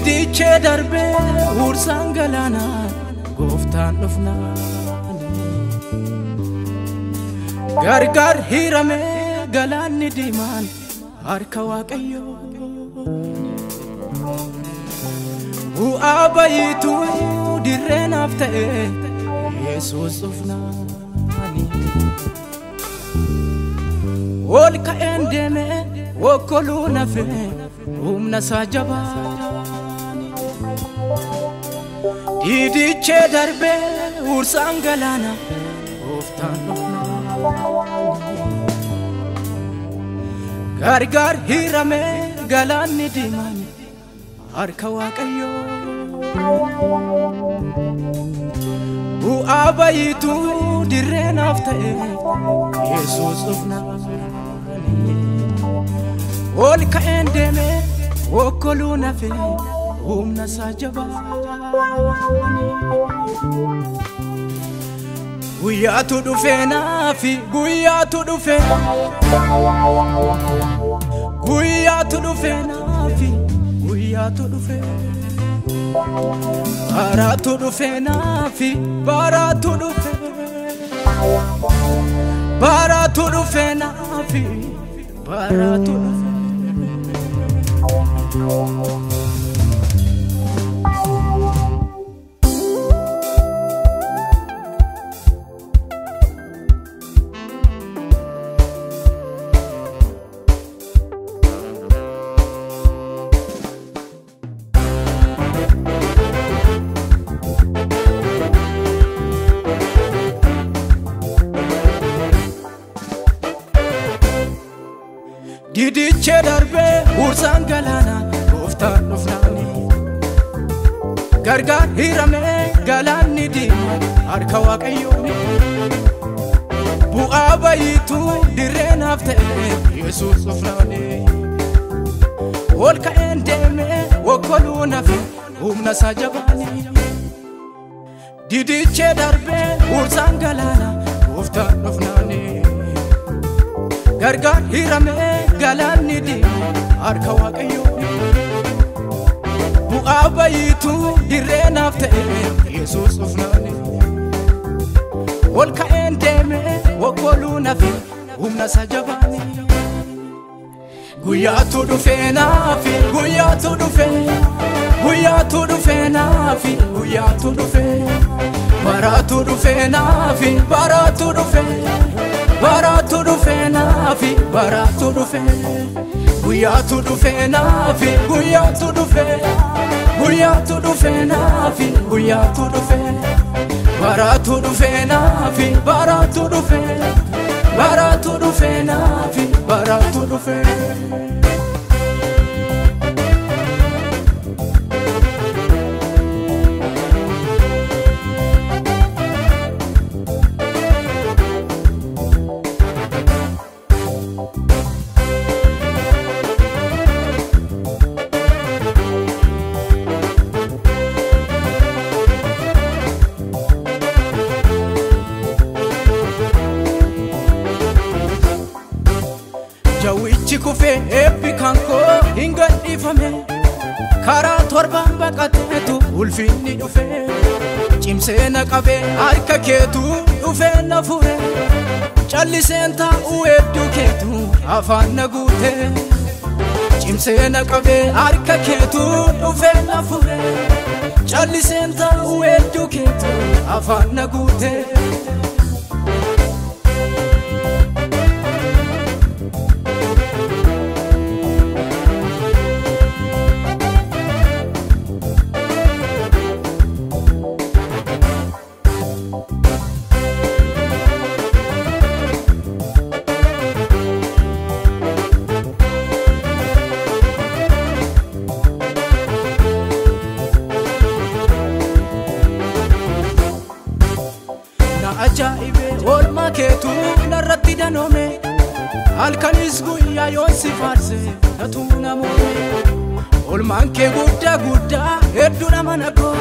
Didiche darbe ursan galana goftan dhufna Gargar hirame galanni diman harka waaqayyo Bu'aa bayitu dirreen hafta'e Yesuus dhufnaani Ol ka'een deeme wokkoluu nafe humna isaa jabaani Didiche darbe ursan galana goftan dhufnaani Gargar hirame galanni diman harka waaqayyo Bu'aa bayitu dirreen hafta'e Yesuus dhufnaani Ol ka'een deeme wokkoluu nafe humna isaa jabaani Guyyaatu dhufe naafi guyyaatu dhufe Guyyaatu dhufe naafi guyyaatu dhufe Baraatu dhufe naafi baraatu dhufe Baraatu dhufe naafi baraatu dhufe Didiche darbe ursan galana goftan dhufnaani Gargar hirame galanni diman harka waaqayyo Bu'aa bayitu dirreen hafta'e Yesuus dhufnaani Ol ka'een deeme wokkoluu nafe humna isaa jabaani Didiche darbe ursan galana goftan dhufnaani Gargar hirame galanni diman harka waaqayyo Bu'aa bayitu dirreen hafta'e Yesuus dhufnaani Ol ka'een deeme wokkoluu nafe humna isaa jabaani Guyyaatu dhufe naafi guyyaatu dhufe Guyyaatu dhufe naafi guyyaatu dhufe Baraatu dhufe naafi baraatu dhufe Baraatu dhufe naafi baraatu dhufe Guyyaatu dhufe naafi guyyaatu dhufe Guyyaatu dhufe naafi guyyaatu dhufe Baraatu dhufe naafi baraatu dhufe Baraatu dhufe naafi baraatu dhufe Jawichi kufe eebbi kanko hingadhifame Karaa torban baqateetu ulfinni dhufe Cimsee na qabe harka keetu dhufe na fure Calliseen taa'u hedduu keetu afaan na guute Cimsee na qabe harka keetu dhufe na fure Calliseen taa'u hedduu keetu afaan na guute Ajaibe olma keetu narratti danome halkanis guyyaa yoon si faarse natu namoome olmaan kee guddaa guddaa hedduudha mana koo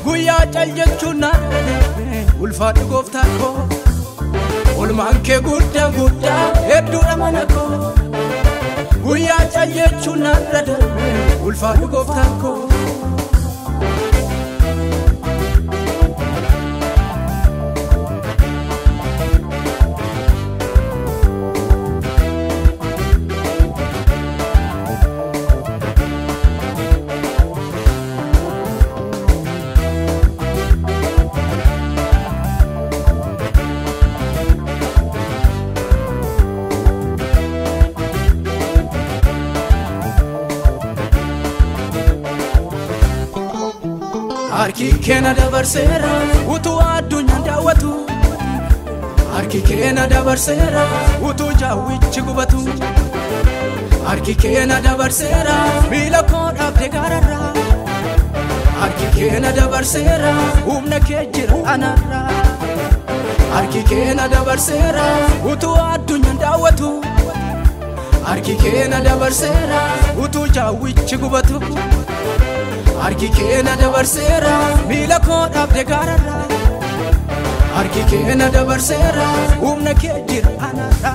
guyyaa cal jechuun narratti ulfaadhu gooftaa koo olmaan kee guddaa guddaa hedduudha mana koo guyyaa jechuun narra darbe ulfaadhu gooftaan koo. Harki keena dabarseera utuu addunyaan daawwatu. Harki keena dabarseera utuu jaawwichi gubatu. Harki keena dabarseera miila koo dhaabde gaararra. Harki keena dabarseera humna kee jira anarra. Harki keena dabarseera utuu addunyaan daawwatu. Harki keena dabarseera utuu jaawwichi gubatu. Harki keena dabarseera miila koo dhaabde gaararra. Harki keena dabarseera humna kee jira anarra.